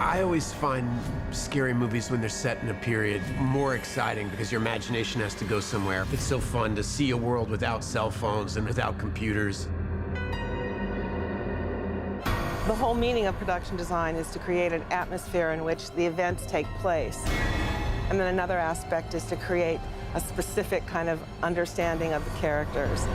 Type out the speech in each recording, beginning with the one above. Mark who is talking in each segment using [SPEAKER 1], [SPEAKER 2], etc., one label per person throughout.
[SPEAKER 1] I always find scary movies when they're set in a period more exciting because your imagination has to go somewhere. It's so fun to see a world without cell phones and without computers.
[SPEAKER 2] The whole meaning of production design is to create an atmosphere in which the events take place. And then another aspect is to create a specific kind of understanding of the characters.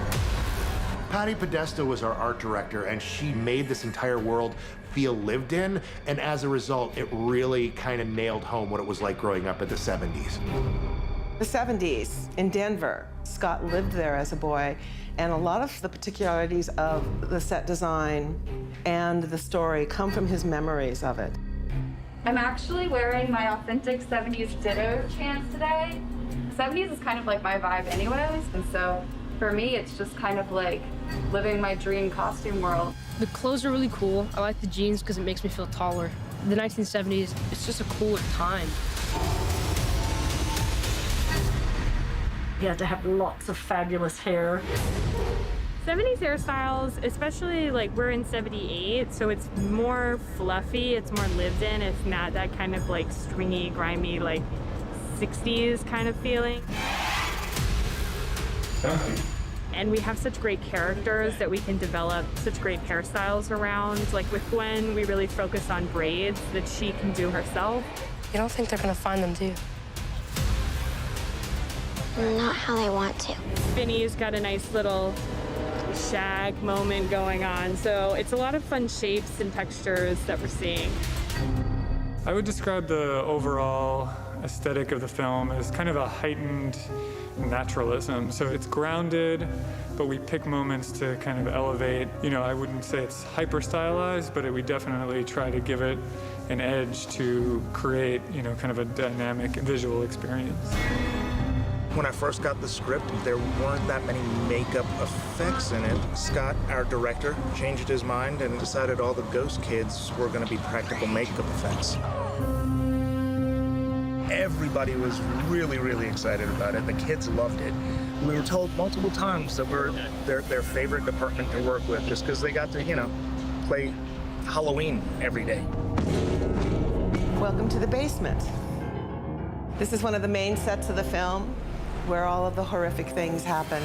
[SPEAKER 3] Patty Podesta was our art director, and she made this entire world feel lived in, and as a result, it really kind of nailed home what it was like growing up in the 70s.
[SPEAKER 2] The 70s in Denver. Scott lived there as a boy, and a lot of the particularities of the set design and the story come from his memories of it.
[SPEAKER 4] I'm actually wearing my authentic 70s ditto pants today. 70s is kind of like my vibe anyways, and so for me, it's just kind of like living my dream costume world.
[SPEAKER 5] The clothes are really cool. I like the jeans because it makes me feel taller. The 1970s, it's just a cooler time.
[SPEAKER 6] You had to have lots of fabulous hair.
[SPEAKER 7] 70s hairstyles, especially like we're in 78, so it's more fluffy, it's more lived in. It's not that kind of like stringy, grimy, like 60s kind of feeling. And we have such great characters that we can develop such great hairstyles around. Like with Gwen, we really focus on braids that she can do herself.
[SPEAKER 5] You don't think they're gonna find them, do you?
[SPEAKER 8] Not how they want to.
[SPEAKER 7] Finney's got a nice little shag moment going on. So it's a lot of fun shapes and textures that we're seeing.
[SPEAKER 9] I would describe the overall aesthetic of the film as kind of a heightened naturalism. So it's grounded, but we pick moments to kind of elevate. You know, I wouldn't say it's hyper stylized, but we definitely try to give it an edge to create, you know, kind of a dynamic visual experience.
[SPEAKER 10] When I first got the script, there weren't that many makeup effects in it. Scott, our director, changed his mind and decided all the ghost kids were going to be practical makeup effects. Everybody was really, really excited about it. The kids loved it. We were told multiple times that we're their favorite department to work with just because they got to, you know, play Halloween every day.
[SPEAKER 2] Welcome to the basement. This is one of the main sets of the film where all of the horrific things happen.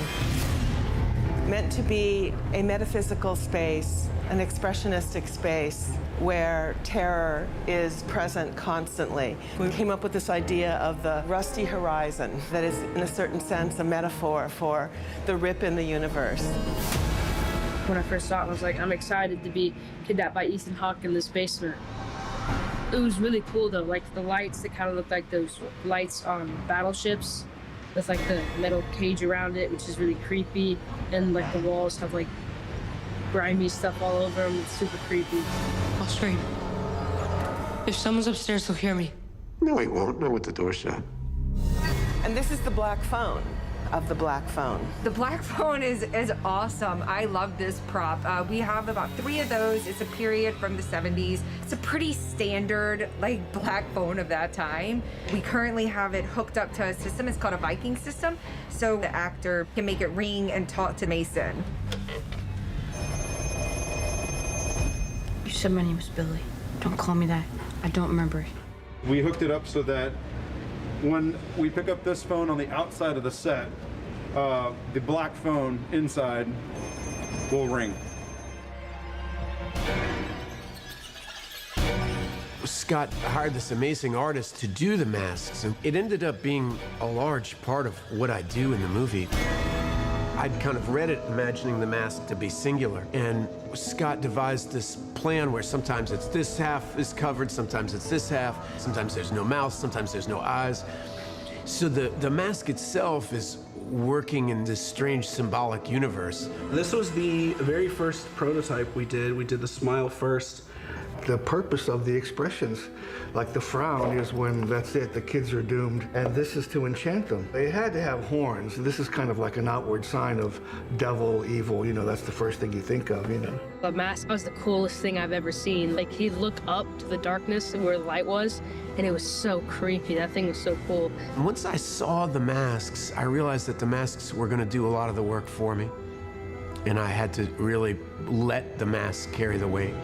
[SPEAKER 2] Meant to be a metaphysical space, an expressionistic space where terror is present constantly. We came up with this idea of the rusty horizon that is, in a certain sense, a metaphor for the rip in the universe.
[SPEAKER 5] When I first saw it, I was like, I'm excited to be kidnapped by Ethan Hawke in this basement. It was really cool though, like the lights that kind of look like those lights on battleships with like the metal cage around it, which is really creepy. And like the walls have like grimy stuff all over them. It's super creepy.
[SPEAKER 11] I'll scream. If someone's upstairs, they'll hear me.
[SPEAKER 1] No, he won't. Not with the door shut.
[SPEAKER 2] And this is the black phone of the black phone.
[SPEAKER 12] The black phone is awesome. I love this prop. We have about 3 of those. It's a period from the 70s. It's a pretty standard like black phone of that time. We currently have it hooked up to a system. It's called a Viking system. So the actor can make it ring and talk to Mason.
[SPEAKER 11] You said my name was Billy. Don't call me that. I don't remember it.
[SPEAKER 13] We hooked it up so that when we pick up this phone on the outside of the set, the black phone inside will ring.
[SPEAKER 1] Scott hired this amazing artist to do the masks, and it ended up being a large part of what I do in the movie. I'd kind of read it imagining the mask to be singular, and Scott devised this plan where sometimes it's this half is covered, sometimes it's this half, sometimes there's no mouth, sometimes there's no eyes. So the mask itself is working in this strange symbolic universe.
[SPEAKER 14] This was the very first prototype we did. We did the smile first. The purpose of the expressions, like the frown is when that's it, the kids are doomed, and this is to enchant them. They had to have horns. This is kind of like an outward sign of devil, evil, you know, that's the first thing you think of, you know.
[SPEAKER 5] The mask was the coolest thing I've ever seen. Like he'd look up to the darkness where the light was, and it was so creepy. That thing was so cool.
[SPEAKER 1] And once I saw the masks, I realized that the masks were gonna do a lot of the work for me. And I had to really let the mask carry the weight.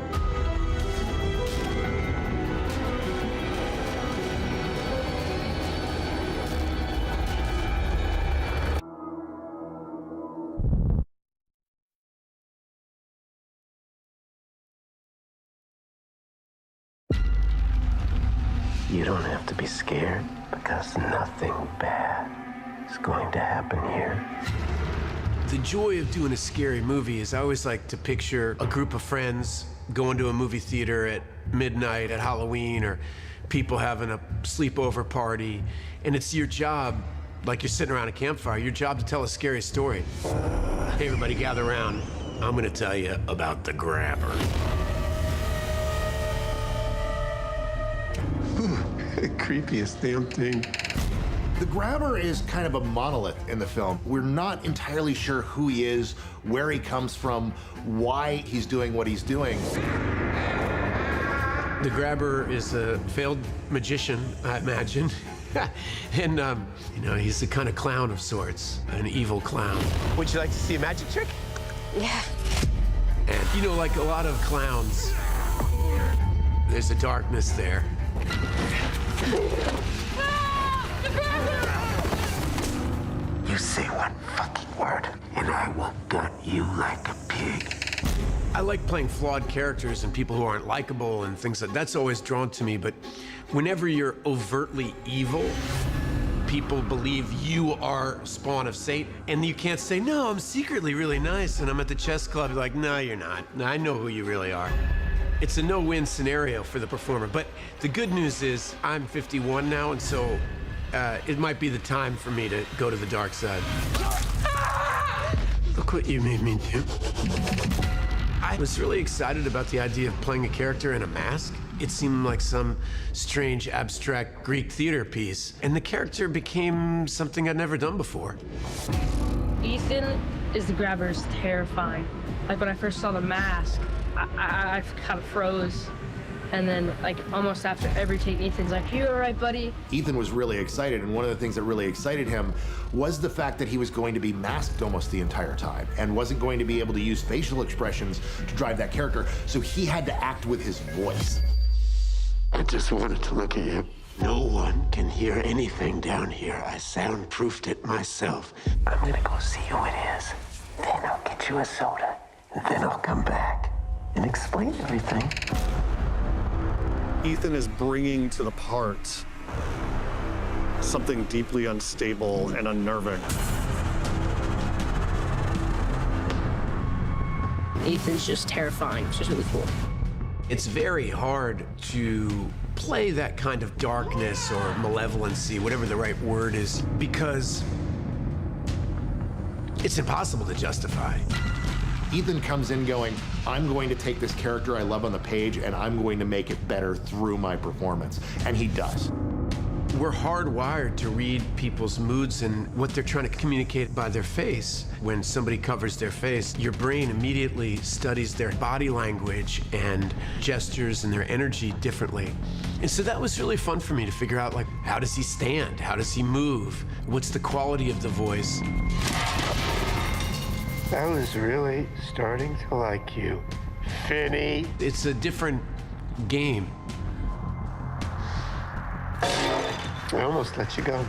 [SPEAKER 1] You don't have to be scared, because nothing bad is going to happen here. The joy of doing a scary movie is I always like to picture a group of friends going to a movie theater at midnight at Halloween, or people having a sleepover party, and it's your job, like you're sitting around a campfire, your job to tell a scary story. Hey, everybody, gather around. I'm gonna tell you about the Grabber. Creepiest damn thing.
[SPEAKER 3] The Grabber is kind of a monolith in the film. We're not entirely sure who he is, where he comes from, why he's doing what he's doing.
[SPEAKER 1] The Grabber is a failed magician, I imagine. And, you know, he's the kind of clown of sorts, an evil clown. Would you like to see a magic trick?
[SPEAKER 8] Yeah.
[SPEAKER 1] And, you know, like a lot of clowns, there's a darkness there. You say one fucking word, and I will gut you like a pig. I like playing flawed characters and people who aren't likable and things like that. That's always drawn to me, but whenever you're overtly evil, people believe you are spawn of Satan, and you can't say, no, I'm secretly really nice, and I'm at the chess club. You're like, no, you're not. I know who you really are. It's a no-win scenario for the performer, but the good news is I'm 51 now, and so it might be the time for me to go to the dark side. Look what you made me do. I was really excited about the idea of playing a character in a mask. It seemed like some strange, abstract Greek theater piece, and the character became something I'd never done before.
[SPEAKER 5] Ethan is the Grabber's terrifying. Like when I first saw the mask, I kind of froze. And then, like, almost after every take, Ethan's like, you all right, buddy?
[SPEAKER 3] Ethan was really excited, and one of the things that really excited him was the fact that he was going to be masked almost the entire time and wasn't going to be able to use facial expressions to drive that character, so he had to act with his voice.
[SPEAKER 1] I just wanted to look at you. No one can hear anything down here. I soundproofed it myself. I'm gonna go see who it is. Then I'll get you a soda. And then I'll come back and explain everything.
[SPEAKER 15] Ethan is bringing to the part something deeply unstable and unnerving.
[SPEAKER 5] Ethan's just terrifying. It's just really cool.
[SPEAKER 1] It's very hard to play that kind of darkness or malevolency, whatever the right word is, because it's impossible to justify.
[SPEAKER 3] Ethan comes in going, I'm going to take this character I love on the page and I'm going to make it better through my performance. And he does.
[SPEAKER 1] We're hardwired to read people's moods and what they're trying to communicate by their face. When somebody covers their face, your brain immediately studies their body language and gestures and their energy differently. And so that was really fun for me to figure out, like, how does he stand? How does he move? What's the quality of the voice? I was really starting to like you, Finney. It's a different game. I almost let you go.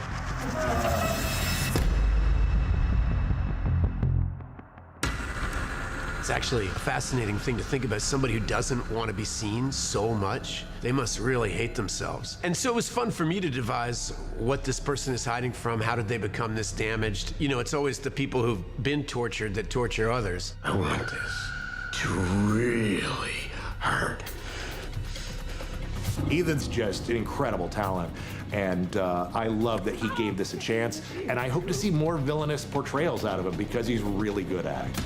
[SPEAKER 1] It's actually a fascinating thing to think about. Somebody who doesn't want to be seen so much, they must really hate themselves. And so it was fun for me to devise what this person is hiding from. How did they become this damaged? You know, it's always the people who've been tortured that torture others. I want this to really hurt.
[SPEAKER 3] Ethan's just an incredible talent, and I love that he gave this a chance, and I hope to see more villainous portrayals out of him because he's really good at it.